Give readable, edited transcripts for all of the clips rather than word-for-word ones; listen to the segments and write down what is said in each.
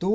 2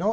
9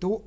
2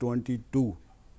22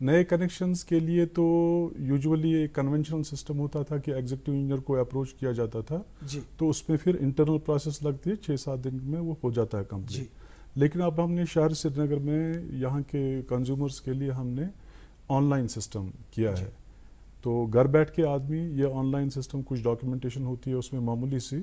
نئے کنیکشنز کے لیے تو یوزولی ایک کنونشنل سسٹم ہوتا تھا کہ ایگزیکٹو انجینئر کو اپروچ کیا جاتا تھا جی تو اس میں پھر انٹرنل پروسیس لگتی ہے 6-7 دن میں وہ ہو جاتا ہے کمپلیٹ. لیکن اب ہم نے شہر سری نگر میں یہاں کے کنزیومرز کے لیے ہم نے آن لائن سسٹم کیا ہے. تو گھر بیٹھ کے آدمی یہ آن لائن سسٹم کچھ ڈاکیومنٹیشن ہوتی ہے اس میں معمولی سی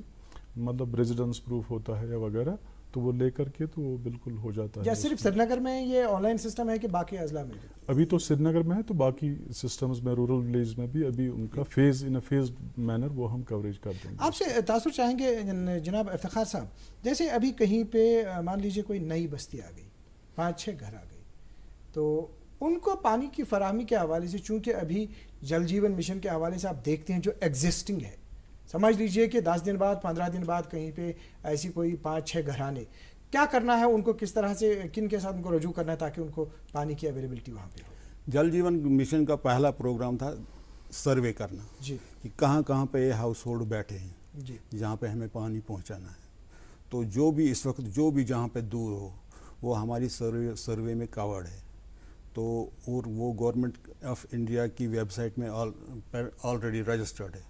مطلب ریزیڈنس پروف ہوتا ہے یا وغیرہ تو وہ لے کر کے تو وہ بالکل ہو جاتا ہے. یا صرف سری نگر میں یہ آن لائن سسٹم ہے کہ باقی اضلاع میں بھی؟ ابھی تو سری نگر میں ہے تو باقی سسٹمز میں رورل ولیج میں بھی ابھی ان کا فیز ان فیزڈ مینر وہ ہم کوریج کر دیں گے. آپ سے تاثر چاہیں گے جناب افتخار صاحب, جیسے ابھی کہیں پہ مان لیجیے کوئی نئی بستی آ گئی, 5-6 گھر آ گئی, تو ان کو پانی کی فراہمی کے حوالے سے, چونکہ ابھی جل جیون مشن کے حوالے سے آپ دیکھتے ہیں جو ایگزسٹنگ ہے, سمجھ لیجئے کہ 10 دن بعد 15 دن بعد کہیں پہ ایسی کوئی 5-6 گھرانے, کیا کرنا ہے ان کو, کس طرح سے کن کے ساتھ ان کو رجوع کرنا ہے تاکہ ان کو پانی کی اویلیبلٹی وہاں پہ ہو؟ جل جیون مشن کا پہلا پروگرام تھا سروے کرنا جی کہ کہاں کہاں پہ یہ ہاؤس ہولڈ بیٹھے ہیں جی جہاں پہ ہمیں پانی پہنچانا ہے. تو جو بھی اس وقت جو بھی جہاں پہ دور ہو وہ ہماری سروے میں کورڈ ہے. تو اور وہ گورنمنٹ آف انڈیا کی ویب سائٹ میں آلریڈی رجسٹرڈ ہے.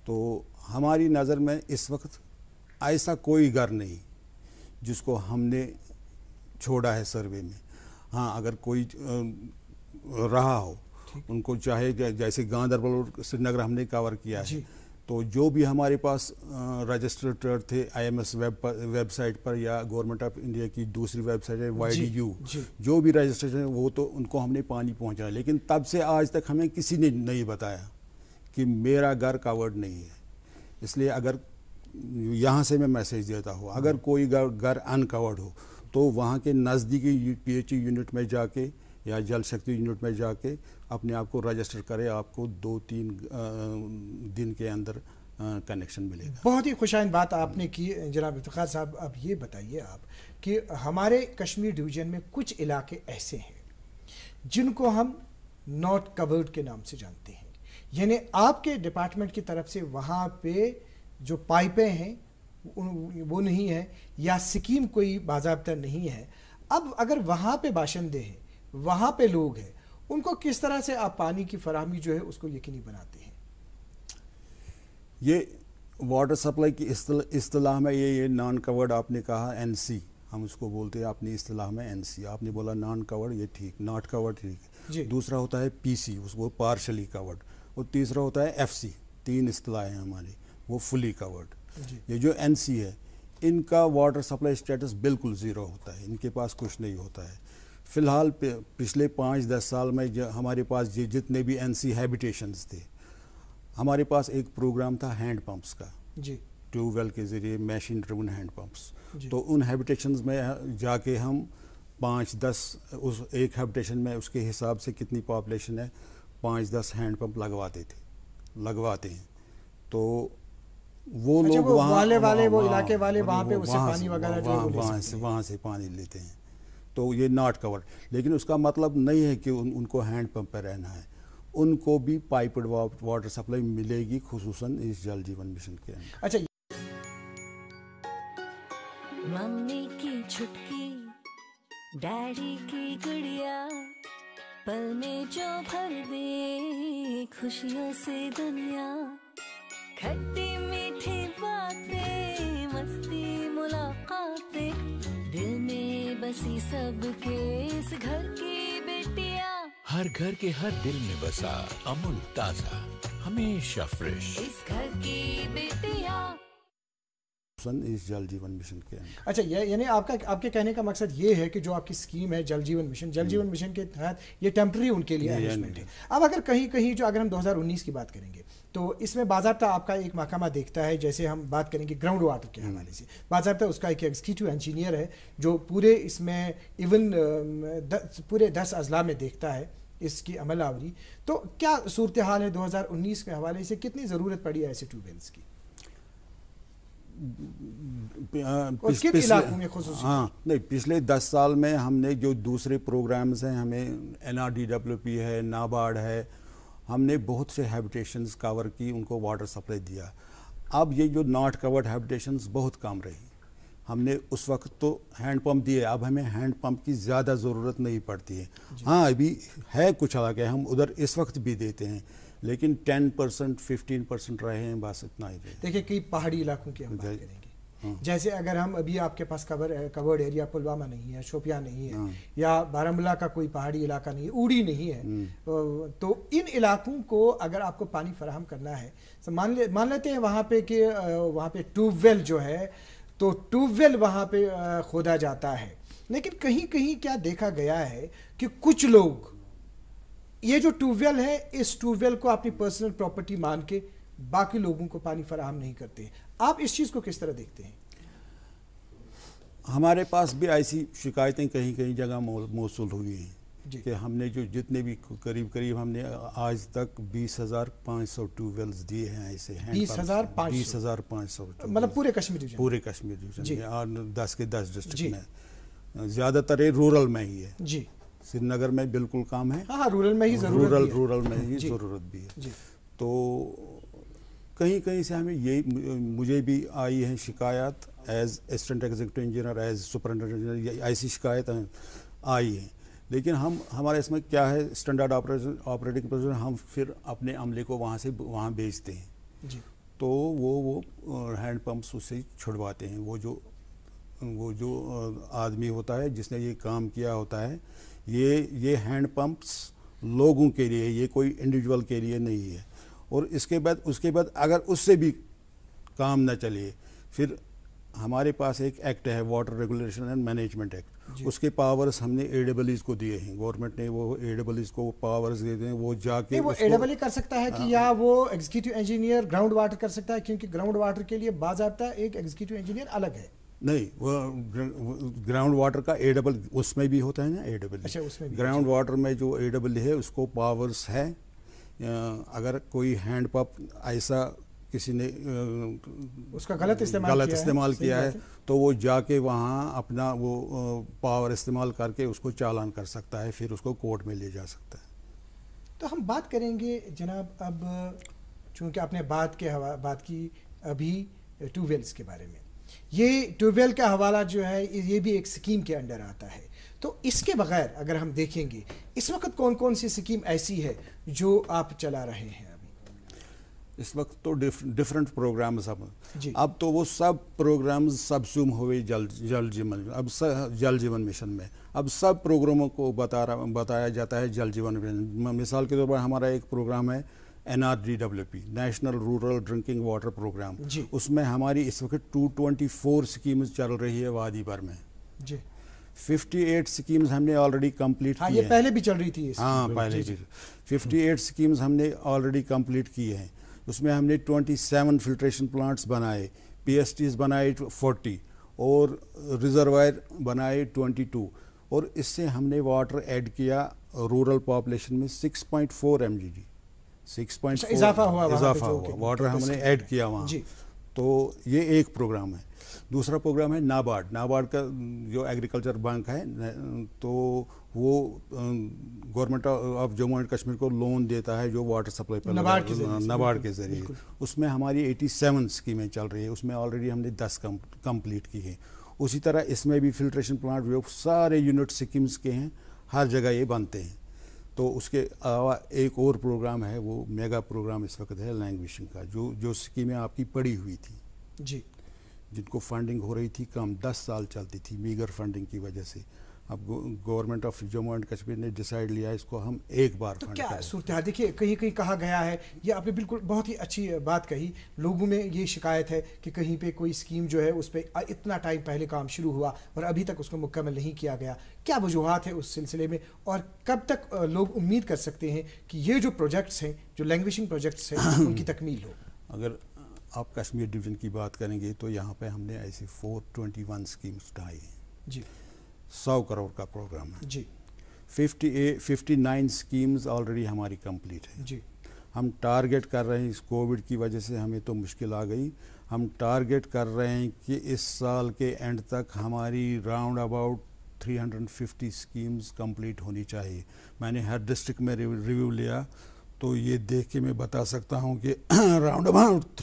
تو ہماری نظر میں اس وقت ایسا کوئی گھر نہیں جس کو ہم نے چھوڑا ہے سروے میں. ہاں اگر کوئی رہا ہو ان کو چاہے جیسے گاندربل اور سری نگر ہم نے کور کیا ہے, تو جو بھی ہمارے پاس رجسٹرڈ تھے IMS ویب سائٹ پر یا گورنمنٹ آف انڈیا کی دوسری ویب سائٹ ہے YDU, جو بھی رجسٹریشن ہے وہ تو ان کو ہم نے پانی پہنچایا. لیکن تب سے آج تک ہمیں کسی نے نہیں بتایا کہ میرا گھر کورڈ نہیں ہے. اس لیے اگر یہاں سے میں میسیج دیتا ہوں, اگر کوئی گھر انکورڈ ہو تو وہاں کے نزدیکی PHE یونٹ میں جا کے یا جل شکتی یونٹ میں جا کے اپنے آپ کو رجسٹر کرے, آپ کو 2-3 دن کے اندر کنیکشن ملے گا. بہت ہی خوشائند بات آپ نے کی جناب افتخار صاحب. اب یہ بتائیے آپ کہ ہمارے کشمیر ڈویژن میں کچھ علاقے ایسے ہیں جن کو ہم ناٹ کورڈ کے نام سے جانتے ہیں, یعنی آپ کے ڈپارٹمنٹ کی طرف سے وہاں پہ جو پائپیں ہیں وہ نہیں ہے یا سکیم کوئی باضابطہ نہیں ہے. اب اگر وہاں پہ باشندے ہیں, وہاں پہ لوگ ہیں, ان کو کس طرح سے آپ پانی کی فراہمی جو ہے اس کو یقینی بناتے ہیں؟ یہ واٹر سپلائی کی اصطلاح میں یہ نان کورڈ آپ نے کہا NC, ہم اس کو بولتے ہیں اپنی اصطلاح میں NC. آپ نے بولا نان کورڈ, یہ ٹھیک, ناٹ کورڈ ٹھیک. دوسرا ہوتا ہے PC, اس کو پارشلی کورڈ. اور تیسرا ہوتا ہے FC. 3 اصطلاحیں ہماری, وہ فلی کورڈ. یہ جو NC ہے ان کا واٹر سپلائی اسٹیٹس بالکل زیرو ہوتا ہے, ان کے پاس کچھ نہیں ہوتا ہے. فی الحال پچھلے 5-10 سال میں ہمارے پاس جتنے بھی NC ہیبیٹیشنز تھے, ہمارے پاس ایک پروگرام تھا ہینڈ پمپس کا, ٹیوب ویل کے ذریعے میشین ڈریون ہینڈ پمپس. تو ان ہیبیٹیشنز میں جا کے ہم 5-10 اس ایک ہیبیٹیشن میں اس کے حساب سے کتنی پاپولیشن ہے 5-10 ہینڈ پمپ لگواتے ہیں. تو وہ لوگ وہاں پہ وہاں سے پانی لیتے ہیں. تو یہ ناٹ کورڈ, لیکن اس کا مطلب نہیں ہے کہ ان کو ہینڈ پمپ پہ رہنا ہے, ان کو بھی پائپڈ واٹر سپلائی ملے گی, خصوصاً اس جل جیون مشن کے اندر. اچھا, ممی کی چھٹکی ڈیڈی کی گڑیا, پل میں جو بھر دے خوشیوں سے دنیا, کھٹی میٹھی باتیں مستی ملاقاتیں, دل میں بسی سب کے اس گھر کی بیٹیاں, ہر گھر کے ہر دل میں بسا امول تازہ ہمیشہ فریش, اس گھر کی بیٹیاں. اس جل جیون مشن کے اندر. اچھا, یعنی آپ کے کہنے کا مقصد یہ ہے کہ جو آپ کی اسکیم ہے جل جیون مشن کے تحت یہ ٹیمپرری ان کے لیے ارینجمنٹ ہے. اب اگر کہیں جو اگر ہم 2019 کی بات کریں گے تو اس میں باضابطہ آپ کا ایک محکمہ دیکھتا ہے, جیسے ہم بات کریں گے گراؤنڈ واٹر کے حوالے سے, باضابطہ اس کا ایک ایگزیکٹو انجینئر ہے جو پورے اس میں ایون پورے 10 اضلاع میں دیکھتا ہے اس کی عمل آوری. تو کیا صورتحال ہے 2019 کے حوالے سے, کتنی ضرورت پڑی ہے ایسے ٹیوب ویلز کی اور کن علاقوں میں خصوصی؟ ہاں نہیں, پچھلے 10 سال میں ہم نے جو دوسرے پروگرامز ہیں, ہمیں NRDWP ہے, نابارڈ ہے, ہم نے بہت سے ہیبیٹیشنز کور کی, ان کو واٹر سپلائی دیا. اب یہ جو ناٹ کورڈ ہیبیٹیشنز بہت کم رہی, ہم نے اس وقت تو ہینڈ پمپ دیے, اب ہمیں ہینڈ پمپ کی زیادہ ضرورت نہیں پڑتی ہے. ہاں ابھی ہے کچھ علاقے ہم ادھر اس وقت بھی دیتے ہیں, لیکن 10% 15% رہے ہیں, بس اتنا ہی رہے. دیکھیں کئی پہاڑی علاقوں کی ہم بات کریں گے, جیسے اگر ہم ابھی آپ کے پاس کورڈ ایریا پلوامہ نہیں ہے, شوپیان نہیں ہے, یا بارہمولہ کا کوئی پہاڑی علاقہ نہیں ہے, اوڑی نہیں ہے, تو ان علاقوں کو اگر آپ کو پانی فراہم کرنا ہے, مان لیتے ہیں وہاں پہ کہ وہاں پہ ٹیوب ویل جو ہے, تو ٹیوب ویل وہاں پہ کھودا جاتا ہے, لیکن کہیں کہیں کیا دیکھا گیا ہے کہ کچھ لوگ یہ جو ٹیوب ویل ہے, اس ٹیوب ویل کو اپنی پرسنل پراپرٹی مان کے باقی لوگوں کو پانی فراہم نہیں کرتے. آپ اس چیز کو کس طرح دیکھتے ہیں؟ ہمارے پاس بھی ایسی شکایتیں کہیں کہیں جگہ موصول ہوئی ہیں کہ ہم نے جو جتنے بھی قریب ہم نے آج تک 20,500 ٹیوب ویلز دیے ہیں ایسے. 20,500 مطلب پورے کشمیر ڈویژن؟ پورے کشمیر ڈویژن میں, اور 10 کے 10 ڈسٹرکٹ میں, زیادہ تر رورل میں ہی ہے. جی, سری نگر میں بالکل کام ہے. ہاں, رورل میں ہی ضرورت, رورل میں ہی ضرورت بھی ہے. تو کہیں کہیں سے ہمیں یہ مجھے بھی آئی ہیں شکایات as assistant executive engineer, as superintendent engineer, ایسی شکایت آئی ہیں. لیکن ہمارے اس میں کیا ہے, اسٹینڈرڈ آپریٹنگ پروسیجر, ہم پھر اپنے عملے کو وہاں بیچتے ہیں. تو وہ ہینڈ پمپس اس سے چھڑواتے ہیں. وہ جو آدمی ہوتا ہے جس نے یہ کام کیا ہوتا ہے, یہ ہینڈ پمپس لوگوں کے لیے, یہ کوئی انڈیویجول کے لیے نہیں ہے. اور اس کے بعد اگر اس سے بھی کام نہ چلے, پھر ہمارے پاس ایک ایکٹ ہے, water regulation and management act. اس کے پاورز ہم نے AWEs کو دیے ہیں, گورنمنٹ نے وہ AWEs کو پاورز دیے ہیں. وہ جا کے وہ AWE کر سکتا ہے کہ یا وہ ایگزیکٹو انجینئر گراؤنڈ واٹر کر سکتا ہے, کیونکہ گراؤنڈ واٹر کے لیے باضابطہ ایک ایگزیکٹو انجینئر الگ ہے. نہیں, وہ گراؤنڈ واٹر کا AWE اس میں بھی ہوتا ہے نا. AWE گراؤنڈ واٹر میں جو AWE ہے اس کو پاورز ہے. اگر کوئی ہینڈ پمپ ایسا کسی نے اس کا غلط استعمال کیا ہے تو وہ جا کے وہاں اپنا وہ پاور استعمال کر کے اس کو چالان کر سکتا ہے, پھر اس کو کورٹ میں لے جا سکتا ہے. تو ہم بات کریں گے جناب, اب چونکہ آپ نے بات کی ابھی ٹیوب ویلز کے بارے میں, یہ ٹیوب ویل کا حوالہ جو ہے یہ بھی ایک سکیم کے انڈر آتا ہے. تو اس کے بغیر اگر ہم دیکھیں گے اس وقت کون کون سی سکیم ایسی ہے جو آپ چلا رہے ہیں ابھی؟ اس وقت تو ڈفرینٹ پروگرامز اب تو وہ سب پروگرامز سبسوم ہوئے جل جیون مشن میں. اب سب پروگراموں کو بتایا جاتا ہے جل جیون مشن. مثال کے طور پر ہمارا ایک پروگرام ہے NRDWP, national rural drinking water programme. اس میں ہماری اس وقت 224 سکیمز چل رہی ہے وادی بھر میں. 58 سکیمز ہم نے آلریڈی کمپلیٹ کی ہیں. یہ پہلے بھی چل رہی تھی. ہاں, پہلے بھی 58 سکیمز ہم نے آلریڈی کمپلیٹ کی ہیں. اس میں ہم نے 27 فلٹریشن پلانٹس بنائے, PSTs بنائے 40, اور ریزروائر بنائے 22, اور اس سے ہم نے واٹر ایڈ کیا رورل پاپولیشن میں 6.4 MGD. 6.4 اضافہ ہوا واٹر ہم نے ایڈ کیا وہاں. تو یہ ایک پروگرام ہے. دوسرا پروگرام ہے نابارڈ کا جو ایگریکلچر بینک ہے, تو وہ government of Jammu and Kashmir کو لون دیتا ہے جو واٹر سپلائی پر نابارڈ کے ذریعے. اس میں ہماری 87 اسکیمیں چل رہی ہیں. اس میں آلریڈی ہم نے 10 کمپلیٹ کی ہیں. اسی طرح اس میں بھی فلٹریشن پلانٹ جو سارے یونٹ سکیمز کے ہیں, ہر جگہ یہ بنتے ہیں. تو اس کے علاوہ ایک اور پروگرام ہے, وہ میگا پروگرام اس وقت ہے لینگویشن کا, جو اسکیمیں آپ کی پڑی ہوئی تھی, جن کو فنڈنگ ہو رہی تھی کم, 10 سال چلتی تھی میگر فنڈنگ کی وجہ سے. اب government of Jammu and Kashmir نے ڈیسائیڈ لیا اس کو ہم ایک بار فنڈ کریں. کیا صورتحال دیکھیے, کہیں کہیں کہا گیا ہے, یہ آپ نے بالکل بہت ہی اچھی بات کہی, لوگوں میں یہ شکایت ہے کہ کہیں پہ کوئی اسکیم جو ہے اس پہ اتنا ٹائم پہلے کام شروع ہوا اور ابھی تک اس کو مکمل نہیں کیا گیا. کیا وجوہات ہیں اس سلسلے میں, اور کب تک لوگ امید کر سکتے ہیں کہ یہ جو پروجیکٹس ہیں, جو لینگویشنگ پروجیکٹس ہیں, ان کی تکمیل ہو؟ اگر آپ کشمیر ڈویژن کی بات کریں گے تو یہاں پہ ہم نے ایسی 421 اسکیمز اٹھائی ہیں. 100 کروڑ کا پروگرام ہے. 59 اسکیمز آلریڈی ہماری کمپلیٹ ہے. ہم ٹارگیٹ کر رہے ہیں, اس کووڈ کی وجہ سے ہمیں تو مشکل آ گئی, ہم ٹارگیٹ کر رہے ہیں کہ اس سال کے اینڈ تک ہماری راؤنڈ اباؤٹ 350 اسکیمز کمپلیٹ ہونی چاہیے. میں نے ہر ڈسٹرکٹ میں ریویو لیا تو یہ دیکھ کے میں بتا سکتا ہوں کہ راؤنڈ اباؤٹ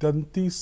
33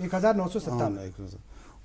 1957,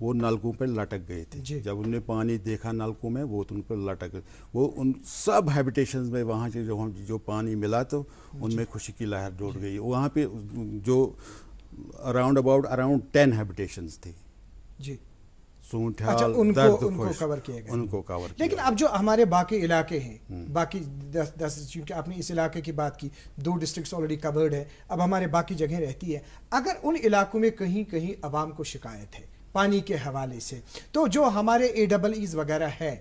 وہ نلکوں پہ لٹک گئے تھے. جب انہوں نے پانی دیکھا نلکوں میں وہ ان پر لٹک گئے. وہ ان سب ہیبیٹیشنز میں وہاں سے جو پانی ملا تو ان میں خوشی کی لہر دوڑ گئی. وہاں پہ جو اراؤنڈ 10 ہیبیٹیشنز تھے. جی سونٹ اچھا ان کو کور کیا گیا. ان کو کور. لیکن اب جو ہمارے باقی علاقے ہیں, باقی 10 چونکہ آپ نے اس علاقے کی بات کی, 2 ڈسٹرکٹس آلریڈی کورڈ ہے, اب ہمارے باقی جگہیں رہتی ہے. اگر ان علاقوں میں کہیں کہیں عوام کو شکایت ہے پانی کے حوالے سے, تو جو ہمارے AEEs وغیرہ ہے,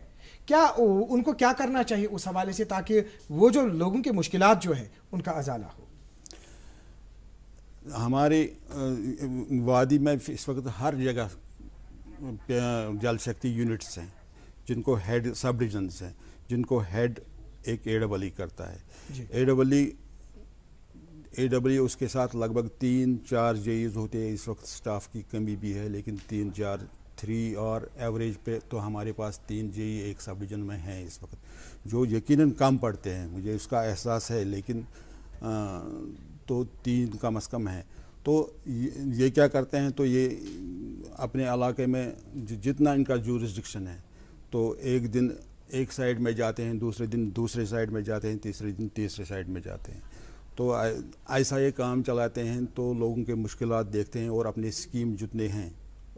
کیا ان کو کیا کرنا چاہیے اس حوالے سے تاکہ وہ جو لوگوں کے مشکلات جو ہیں ان کا ازالہ ہو؟ ہمارے وادی میں اس وقت ہر جگہ جل شکتی یونٹس ہیں جن کو ہیڈ سب ڈویژنس ہیں جن کو ہیڈ ایک AEE کرتا ہے. AEE اس کے ساتھ لگ بھگ 3-4 JEs ہوتے ہیں. اس وقت سٹاف کی کمی بھی ہے لیکن 3 اور ایوریج پہ تو ہمارے پاس 3 JE ایک سب ڈویژن میں ہیں اس وقت, جو یقیناً کم پڑتے ہیں, مجھے اس کا احساس ہے, لیکن تو 3 کم از کم ہیں. تو یہ کیا کرتے ہیں, تو یہ اپنے علاقے میں جتنا ان کا جورسڈکشن ہے تو ایک دن ایک سائڈ میں جاتے ہیں, دوسرے دن دوسرے سائڈ میں جاتے ہیں, تیسرے دن تیسرے سائڈ میں جاتے ہیں. تو ایسا یہ کام چلاتے ہیں, تو لوگوں کے مشکلات دیکھتے ہیں اور اپنے اسکیم جتنے ہیں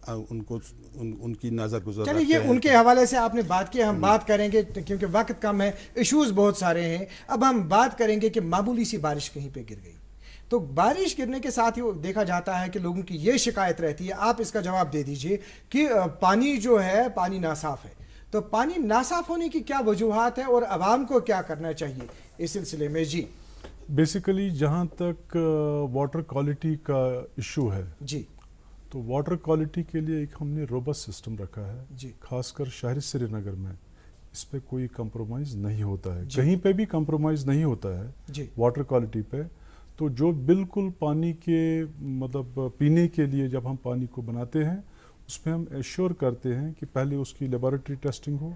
ان کو ان کی نظر گزر رکھتے ہیں. چلیے یہ ان کے حوالے سے آپ نے بات کی, ہم بات کریں گے کیونکہ وقت کم ہے, ایشوز بہت سارے ہیں. اب ہم بات کریں گے کہ معمولی سی بارش کہیں پہ گر گئی, تو بارش گرنے کے ساتھ ہی دیکھا جاتا ہے کہ لوگوں کی یہ شکایت رہتی ہے, آپ اس کا جواب دے دیجئے کہ پانی جو ہے پانی ناصاف ہے. تو پانی ناصاف ہونے کی کیا وجوہات ہیں اور عوام کو کیا کرنا چاہیے اس سلسلے میں؟ جی بیسیکلی جہاں تک واٹر کوالٹی کا ایشو ہے, جی تو واٹر کوالٹی کے لیے ایک ہم نے روبسٹ سسٹم رکھا ہے. جی خاص کر شہر سری نگر میں اس پہ کوئی کمپرومائز نہیں ہوتا ہے, کہیں پہ بھی کمپرومائز نہیں ہوتا ہے واٹر کوالٹی پہ. تو جو بالکل پانی کے مطلب پینے کے لیے جب ہم پانی کو بناتے ہیں اس میں ہم ایشور کرتے ہیں کہ پہلے اس کی لیبارٹری ٹیسٹنگ ہو,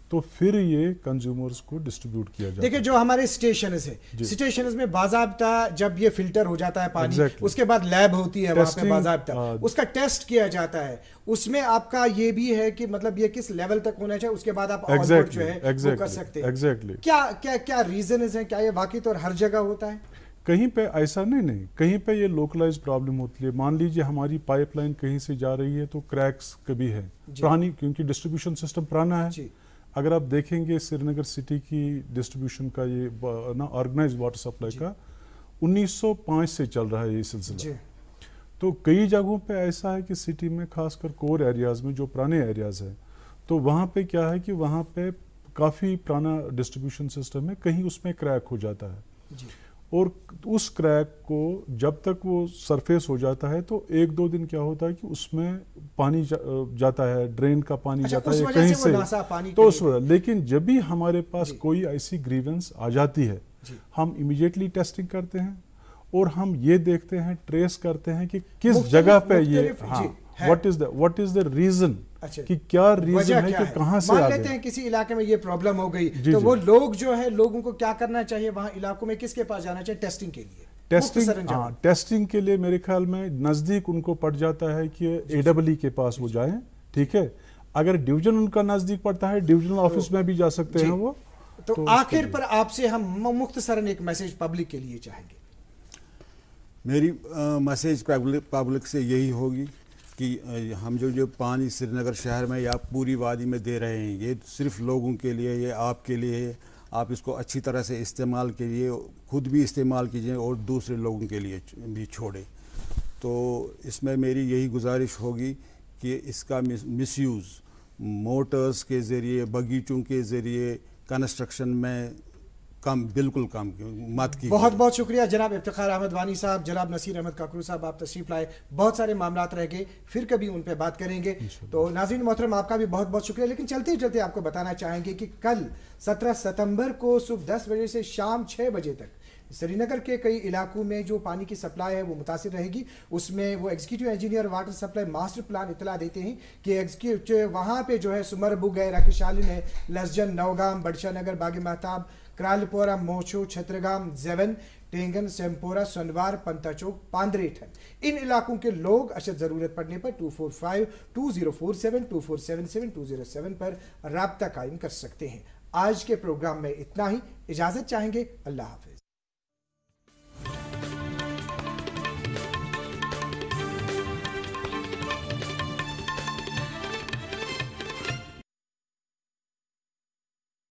تو پھر یہ کنزیومرز کو ڈسٹریبیوٹ کیا جاتا ہے. دیکھیں جو ہمارے اسٹیشنز ہیں, اسٹیشنز میں باضابطہ جب یہ فلٹر ہو جاتا ہے پانی, اس کے بعد لیب ہوتی ہے وہاں پہ باضابطہ, اس کا ٹیسٹ کیا جاتا ہے. اس میں آپ کا یہ بھی ہے کہ مطلب یہ کس لیول تک ہونا چاہیے, اس کے بعد آپ آؤٹ پٹ جو ہے وہ کر سکتے ہیں. کیا ریزنز ہیں, کیا یہ واقعی طور ہر جگہ ہوتا ہے؟ کہیں پہ ایسا نہیں, کہیں پہ یہ لوکلائز پرابلم ہوتی ہے. مان لیجئے ہماری پائپ لائن کہیں سے جا رہی ہے تو کریکس کبھی ہے پرانی, کیونکہ ڈسٹریبیوشن سسٹم پرانا ہے. اگر آپ دیکھیں گے سری نگر سٹی کی ڈسٹریبیوشن کا یہ آرگنائز واٹر سپلائی کا 1905 سے چل رہا ہے یہ سلسلہ. تو کئی جگہوں پہ ایسا ہے کہ سٹی میں خاص کر کور ایریاز میں جو پرانے ایریاز ہیں, تو وہاں پہ کیا ہے کہ وہاں پہ کافی پرانا ڈسٹریبیوشن سسٹم ہے, کہیں اس میں کریک ہو جاتا ہے. اور اس کریک کو جب تک وہ سرفیس ہو جاتا ہے تو 1-2 دن کیا ہوتا ہے کہ اس میں پانی جاتا ہے, ڈرین کا پانی جاتا ہے کہیں سے, تو اس وجہ. لیکن جب بھی ہمارے پاس کوئی ایسی گریونس آ جاتی ہے ہم امیڈیٹلی ٹیسٹنگ کرتے ہیں اور ہم یہ دیکھتے ہیں, ٹریس کرتے ہیں کہ کس جگہ پہ یہ what is the reason, کہ کیا ریزن ہے کہ کہاں سے مان لیتے ہیں کسی علاقے میں یہ پرابلم ہو گئی, تو وہ لوگ جو ہے لوگوں کو کیا کرنا چاہیے وہاں علاقوں میں, کس کے پاس جانا چاہیے ٹیسٹنگ کے لیے؟ ٹیسٹنگ کے لیے میرے خیال میں نزدیک ان کو پڑ جاتا ہے کہ AEE کے پاس وہ جائیں, ٹھیک ہے. اگر ڈویژن ان کا نزدیک پڑتا ہے ڈویژنل آفس میں بھی جا سکتے ہیں وہ. تو آخر پر آپ سے ہم مختصراً ایک میسج پبلک کے لیے چاہیں گے. میری میسج پبلک سے یہی ہوگی کہ ہم جو پانی سری نگر شہر میں یا پوری وادی میں دے رہے ہیں یہ صرف لوگوں کے لیے, یہ آپ کے لیے ہے. آپ اس کو اچھی طرح سے استعمال کیجیے, خود بھی استعمال کیجیے اور دوسرے لوگوں کے لیے بھی چھوڑیں. تو اس میں میری یہی گزارش ہوگی کہ اس کا مس یوز موٹرز کے ذریعے, باغیچوں کے ذریعے کنسٹرکشن میں بالکل کم مت کی. بہت بہت شکریہ جناب افتخار احمد وانی صاحب, جناب نصیر احمد کاکرو صاحب, آپ تشریف لائے. بہت سارے معاملات رہ گئے, پھر کبھی ان پہ بات کریں گے. تو ناظرین محترم آپ کا بھی بہت بہت شکریہ. لیکن چلتے چلتے آپ کو بتانا چاہیں گے کہ کل 17 ستمبر کو صبح 10 بجے سے شام 6 بجے تک سری نگر کے کئی علاقوں میں جو پانی کی سپلائی ہے وہ متاثر رہے گی. اس میں وہ executive engineer water supply master plan اطلاع دیتے ہیں کہ وہاں پہ جو ہے سمربگ ہے, راکشالن ہے, لسجن, نوگام, بڑشا نگر, باغ مہتاب, کرال پورہ, موچو, چھترگام, زیون, ٹینگن، سیمپورا، سنوار، پنتا چوک، پاندریٹھن، ان علاقوں کے لوگ اشد ضرورت پڑنے پر 245-2047 2477 پر رابطہ قائم کر سکتے ہیں۔ آج کے پروگرام میں اتنا ہی، اجازت چاہیں گے، اللہ حافظ۔